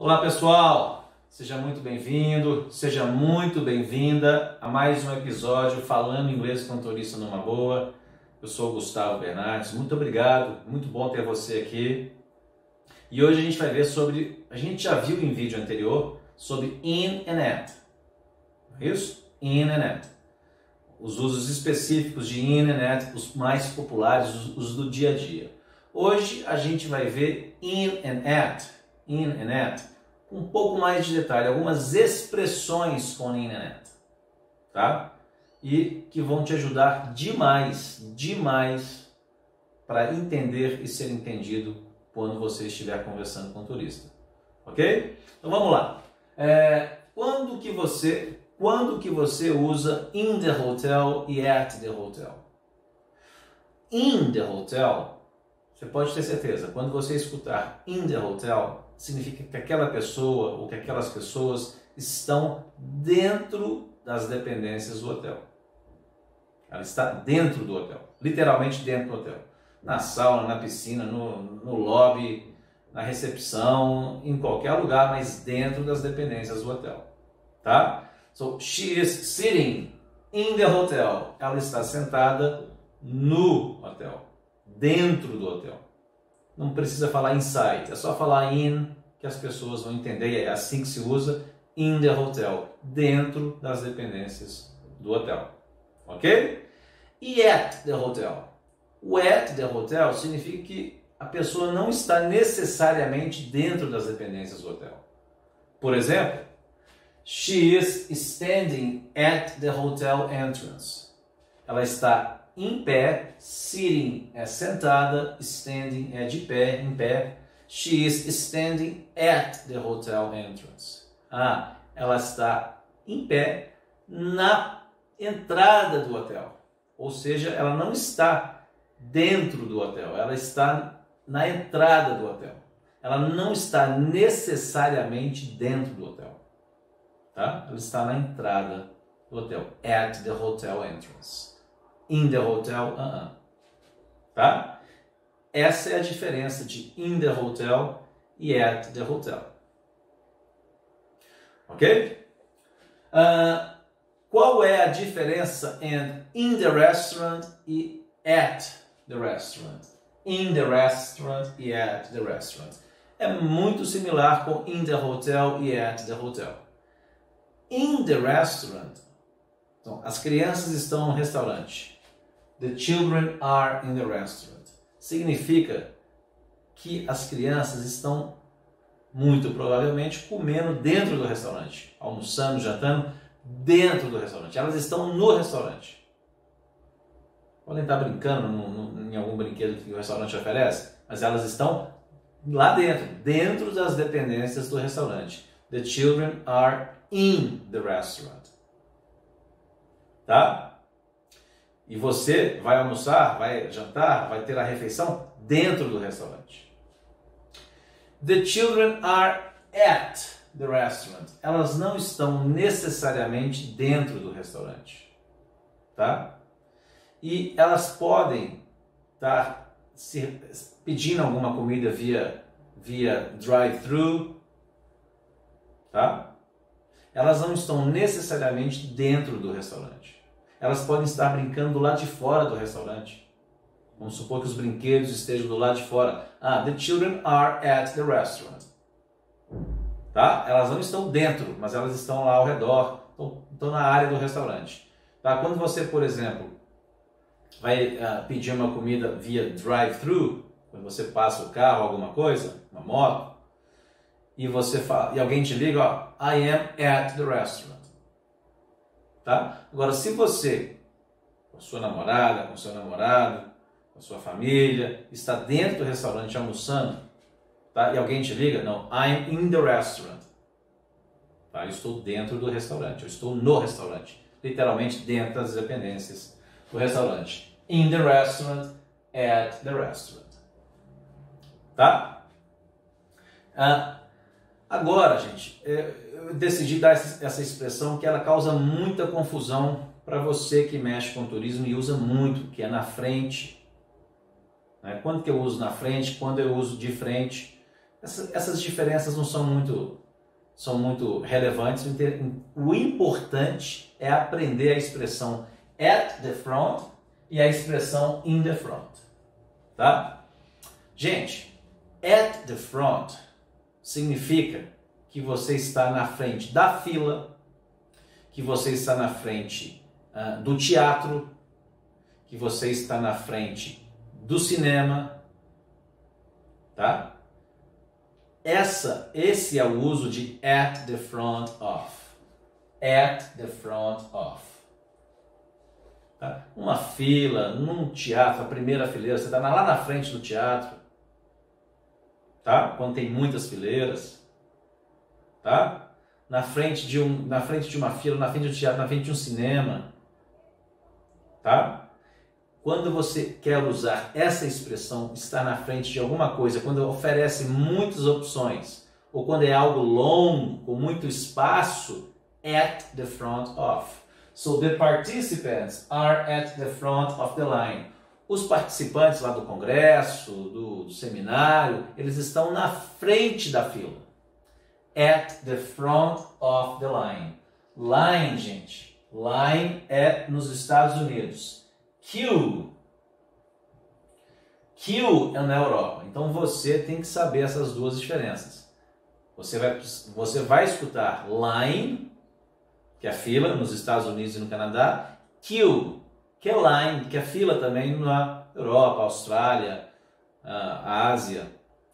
Olá pessoal, seja muito bem-vindo, seja muito bem-vinda a mais um episódio Falando Inglês com Turista numa Boa. Eu sou o Gustavo Bernardes, muito obrigado, muito bom ter você aqui. E hoje a gente vai ver sobre, a gente já viu em vídeo anterior, sobre in and at. É isso? In and at. Os usos específicos de in and at, os mais populares, os do dia a dia. Hoje a gente vai ver in and at, com um pouco mais de detalhe, algumas expressões com in and at, tá? E que vão te ajudar demais para entender e ser entendido quando você estiver conversando com o turista, ok? Então vamos lá. Quando que você usa in the hotel e at the hotel? In the hotel, você pode ter certeza, quando você escutar in the hotel, significa que aquela pessoa ou que aquelas pessoas estão dentro das dependências do hotel. Ela está dentro do hotel, literalmente dentro do hotel. Na sauna, na piscina, no lobby, na recepção, em qualquer lugar, mas dentro das dependências do hotel. Tá? So, she is sitting in the hotel. Ela está sentada no hotel, dentro do hotel. Não precisa falar inside, é só falar in, que as pessoas vão entender. É assim que se usa in the hotel, dentro das dependências do hotel. Ok? E at the hotel? O at the hotel significa que a pessoa não está necessariamente dentro das dependências do hotel. Por exemplo, she is standing at the hotel entrance. Ela está em pé, sitting é sentada, standing é de pé, em pé. She is standing at the hotel entrance. Ela está em pé na entrada do hotel. Ou seja, ela não está dentro do hotel, ela está na entrada do hotel. Ela não está necessariamente dentro do hotel. Tá? Ela está na entrada do hotel. At the hotel entrance. In the hotel, tá? Essa é a diferença de in the hotel e at the hotel. Ok? Qual é a diferença entre in the restaurant e at the restaurant? In the restaurant e at the restaurant. É muito similar com in the hotel e at the hotel. In the restaurant, então, as crianças estão no restaurante. The children are in the restaurant. Significa que as crianças estão, muito provavelmente, comendo dentro do restaurante. Almoçando, jantando, dentro do restaurante. Elas estão no restaurante. Podem estar brincando em algum brinquedo que o restaurante oferece, mas elas estão lá dentro das dependências do restaurante. The children are in the restaurant. Tá? E você vai almoçar, vai jantar, vai ter a refeição dentro do restaurante. The children are at the restaurant. Elas não estão necessariamente dentro do restaurante. Tá? E elas podem estar pedindo alguma comida via drive-thru. Tá? Elas não estão necessariamente dentro do restaurante. Elas podem estar brincando do lado de fora do restaurante. Vamos supor que os brinquedos estejam do lado de fora. The children are at the restaurant. Tá? Elas não estão dentro, mas elas estão lá ao redor, estão na área do restaurante. Tá? Quando você, por exemplo, vai pedir uma comida via drive-thru, quando você passa o carro, alguma coisa, uma moto, e você fala, e alguém te liga, I am at the restaurant. Tá? Agora, se você, com a sua namorada, com o seu namorado, com a sua família, está dentro do restaurante almoçando, tá? E alguém te liga, não, I'm in the restaurant. Tá? Eu estou dentro do restaurante, eu estou no restaurante, literalmente dentro das dependências do restaurante. In the restaurant, at the restaurant. Tá? Agora, gente, eu decidi dar essa expressão que ela causa muita confusão para você que mexe com turismo e usa muito, que é na frente. Quando que eu uso na frente, quando eu uso de frente. Essas diferenças não são muito relevantes. O importante é aprender a expressão at the front e a expressão in the front. Tá? Gente, at the front significa que você está na frente da fila, que você está na frente do teatro, que você está na frente do cinema, tá? Esse é o uso de at the front of. At the front of. Tá? Uma fila, num teatro, a primeira fileira, você está lá na frente do teatro, tá? Quando tem muitas fileiras, tá? Na frente de uma fila, na frente do teatro, na frente de um cinema, tá? Quando você quer usar essa expressão, estar na frente de alguma coisa, quando oferece muitas opções, ou quando é algo longo, com muito espaço, at the front of. So the participants are at the front of the line. Os participantes lá do congresso, do seminário, eles estão na frente da fila. At the front of the line. Line, gente. Line é nos Estados Unidos. Queue é na Europa. Então você tem que saber essas duas diferenças. Você vai escutar line, que é a fila nos Estados Unidos e no Canadá, queue, que é line, que é fila também na Europa, Austrália, Ásia,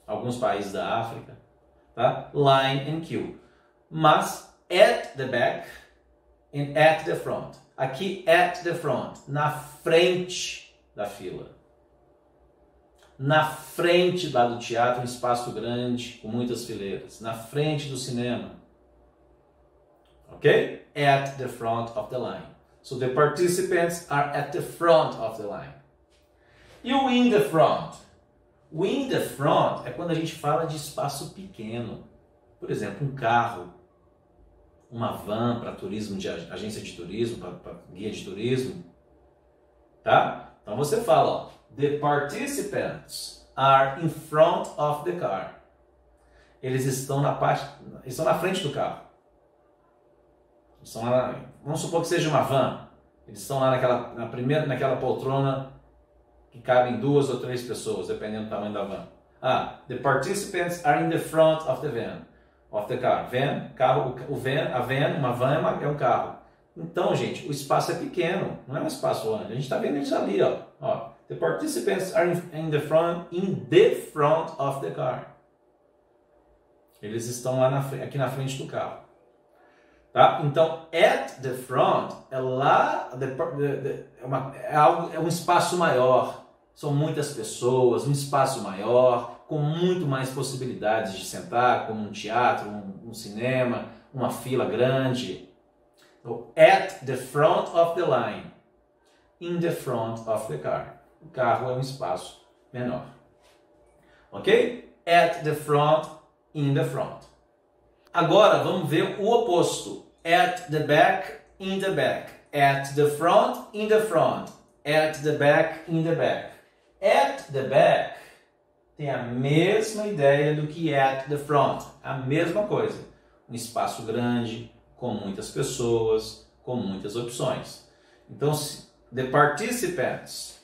alguns países da África, tá? Line and queue. Mas at the back and at the front. Aqui, at the front, na frente da fila. Na frente lá do teatro, um espaço grande, com muitas fileiras. Na frente do cinema. Ok? At the front of the line. So the participants are at the front of the line. E o in the front? O in the front é quando a gente fala de espaço pequeno. Por exemplo, um carro, uma van para turismo, de agência de turismo, para guia de turismo, tá? Então você fala, ó, the participants are in front of the car. Eles estão na frente do carro. Estão lá, vamos supor que seja uma van. Eles estão lá naquela poltrona que cabem 2 ou 3 pessoas, dependendo do tamanho da van. The participants are in the front of the van. Of the car. Van, carro, uma van é um carro. Então, gente, o espaço é pequeno, não é um espaço grande. A gente está vendo eles ali, ó. The participants are in the front of the car. Eles estão lá aqui na frente do carro. Tá? Então, at the front é lá, é um espaço maior. São muitas pessoas, um espaço maior, com muito mais possibilidades de sentar, como um teatro, um cinema, uma fila grande. So, at the front of the line, in the front of the car. O carro é um espaço menor. Ok? At the front, in the front. Agora vamos ver o oposto. At the back, in the back. At the front, in the front. At the back, in the back. At the back tem a mesma ideia do que at the front. A mesma coisa. Um espaço grande, com muitas pessoas, com muitas opções. Então, the participants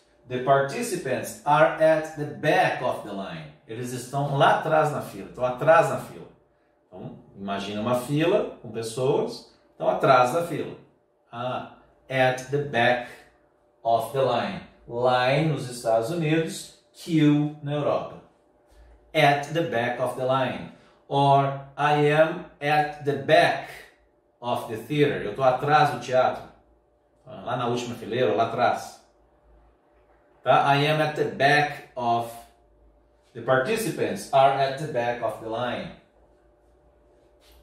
are at the back of the line. Eles estão lá atrás na fila, estão atrás na fila. Então, imagina uma fila com pessoas, estão atrás da fila. At the back of the line. Line nos Estados Unidos, queue na Europa. At the back of the line. Or I am at the back of the theater. Eu estou atrás do teatro. Lá na última fileira, lá atrás. Tá? I am at the back of... The participants are at the back of the line.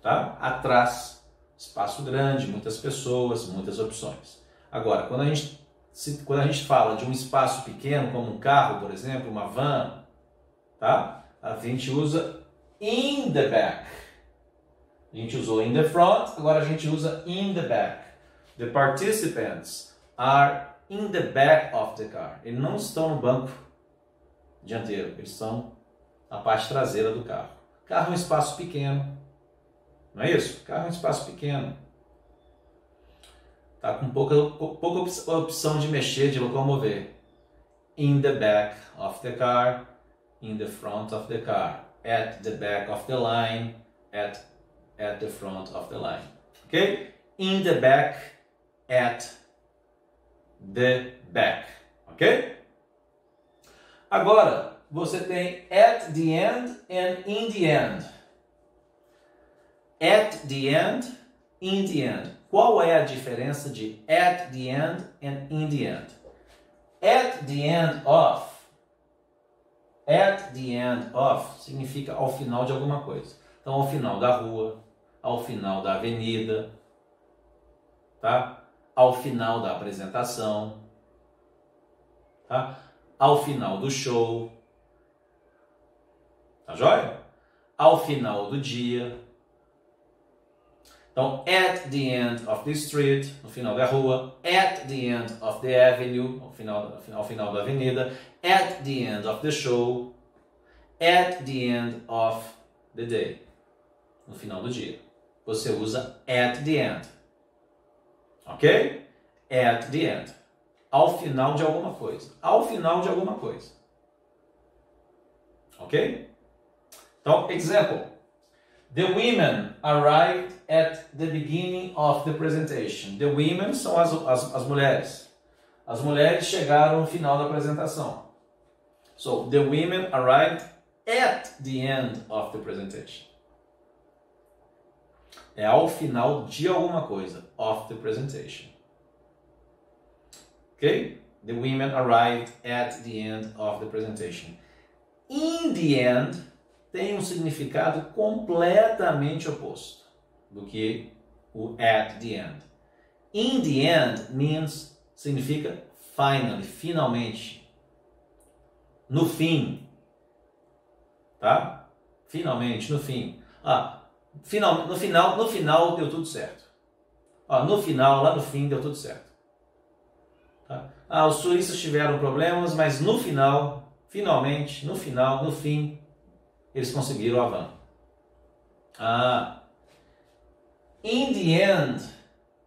Tá? Atrás, espaço grande, muitas pessoas, muitas opções. Agora, quando a gente fala de um espaço pequeno, como um carro, por exemplo, uma van, tá? A gente usa in the back. A gente usou in the front, agora a gente usa in the back. The participants are in the back of the car. Eles não estão no banco dianteiro, eles estão na parte traseira do carro. Carro é um espaço pequeno. Não é isso? Carro é um espaço pequeno. Tá com pouca opção de mexer, de locomover. In the back of the car, in the front of the car, at the back of the line, at the front of the line. Ok? In the back, at the back. Ok? Agora, você tem at the end and in the end. At the end, in the end. Qual é a diferença de at the end and in the end? At the end of. At the end of significa ao final de alguma coisa. Então, ao final da rua, ao final da avenida, tá? Ao final da apresentação, tá? Ao final do show, tá joia? Ao final do dia. Então, at the end of the street, no final da rua. At the end of the avenue, ao final da avenida. At the end of the show. At the end of the day, no final do dia. Você usa at the end. Ok? At the end. Ao final de alguma coisa. Ao final de alguma coisa. Ok? Então, example. The women arrived at the beginning of the presentation. The women são as mulheres. As mulheres chegaram no final da apresentação. So, the women arrived at the end of the presentation. É ao final de alguma coisa. Of the presentation. Ok? The women arrived at the end of the presentation. In the end tem um significado completamente oposto do que o at the end. In the end significa finally, finalmente. No fim. Tá? Finalmente, no fim. No final deu tudo certo. No final, lá no fim, deu tudo certo. Tá? Os turistas tiveram problemas, mas no final, finalmente, no final, no fim, eles conseguiram a van. In the end,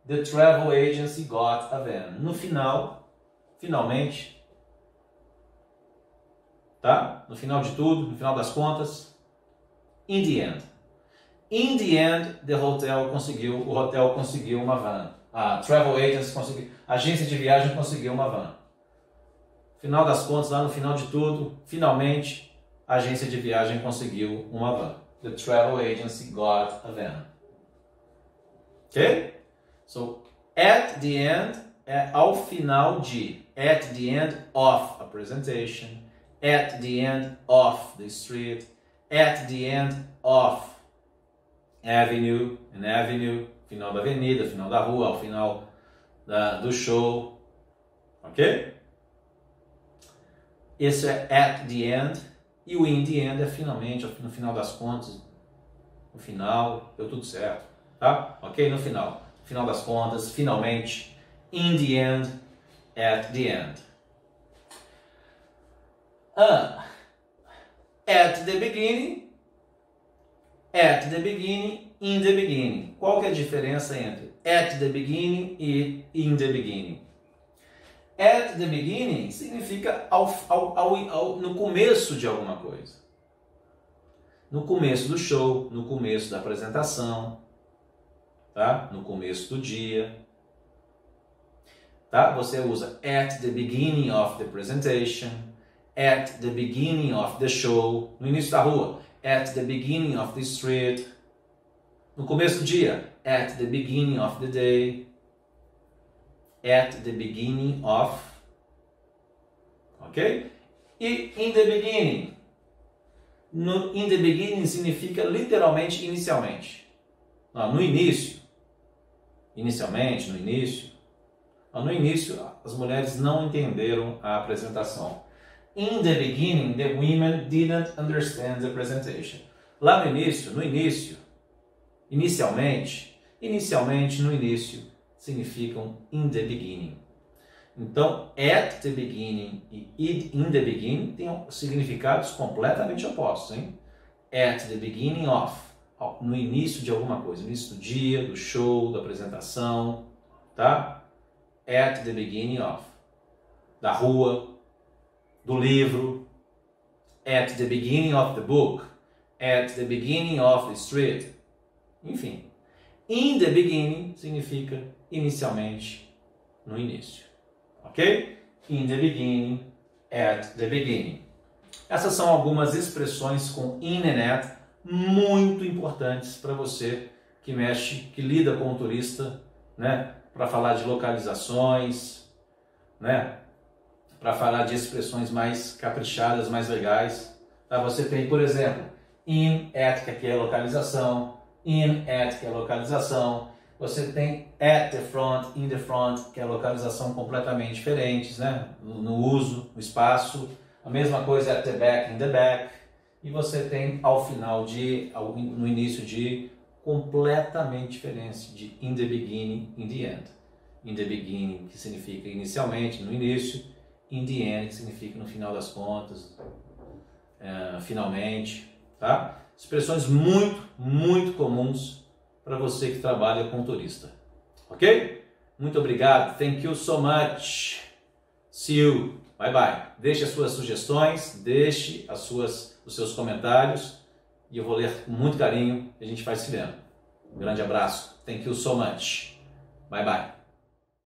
the travel agency got a van. No final, finalmente, tá? No final de tudo, no final das contas, in the end. In the end, o hotel conseguiu uma van. A travel agency conseguiu, a agência de viagem conseguiu uma van. Final das contas, lá no final de tudo, finalmente, a agência de viagem conseguiu uma van. The travel agency got a van. Ok? So, at the end é ao final de. At the end of a presentation. At the end of the street. At the end of avenue. An avenue. Final da avenida, final da rua, ao final do show. Ok? Esse é at the end. E o in the end é finalmente, no final das contas. No final, deu tudo certo. Tá? Ok? No final. Final das contas, finalmente. In the end, at the end. At the beginning, in the beginning. Qual que é a diferença entre at the beginning e in the beginning? At the beginning significa no começo de alguma coisa. No começo do show, no começo da apresentação, tá? No começo do dia. Tá? Você usa at the beginning of the presentation, at the beginning of the show, no início da rua, at the beginning of the street, no começo do dia, at the beginning of the day, at the beginning of, ok? E in the beginning, in the beginning significa literalmente inicialmente. No início, inicialmente, no início. No início, as mulheres não entenderam a apresentação. In the beginning, the women didn't understand the presentation. Lá no início, inicialmente, no início, significam in the beginning. Então, at the beginning e in the beginning têm significados completamente opostos, hein? at the beginning of, no início de alguma coisa, no início do dia, do show, da apresentação, tá? At the beginning of, da rua, do livro, at the beginning of the book, at the beginning of the street, enfim. In the beginning significa inicialmente, no início, ok? In the beginning, at the beginning. Essas são algumas expressões com in and at muito importantes para você que mexe, que lida com o turista, né? Para falar de localizações, né? Para falar de expressões mais caprichadas, mais legais. Tá? Você tem, por exemplo, in, at, que é a localização, in, at, que é a localização. Você tem at the front, in the front, que é a localização completamente diferentes, né? No uso, no espaço. A mesma coisa at the back, in the back. E você tem ao final no início de completamente diferente de in the beginning, in the end. In the beginning, que significa inicialmente, no início. In the end, que significa no final das contas, finalmente, tá? Expressões muito, muito comuns para você que trabalha com turista, ok? Muito obrigado, thank you so much, see you, bye bye. Deixe as suas sugestões, deixe os seus comentários e eu vou ler com muito carinho e a gente vai se vendo. Um grande abraço, thank you so much, bye bye.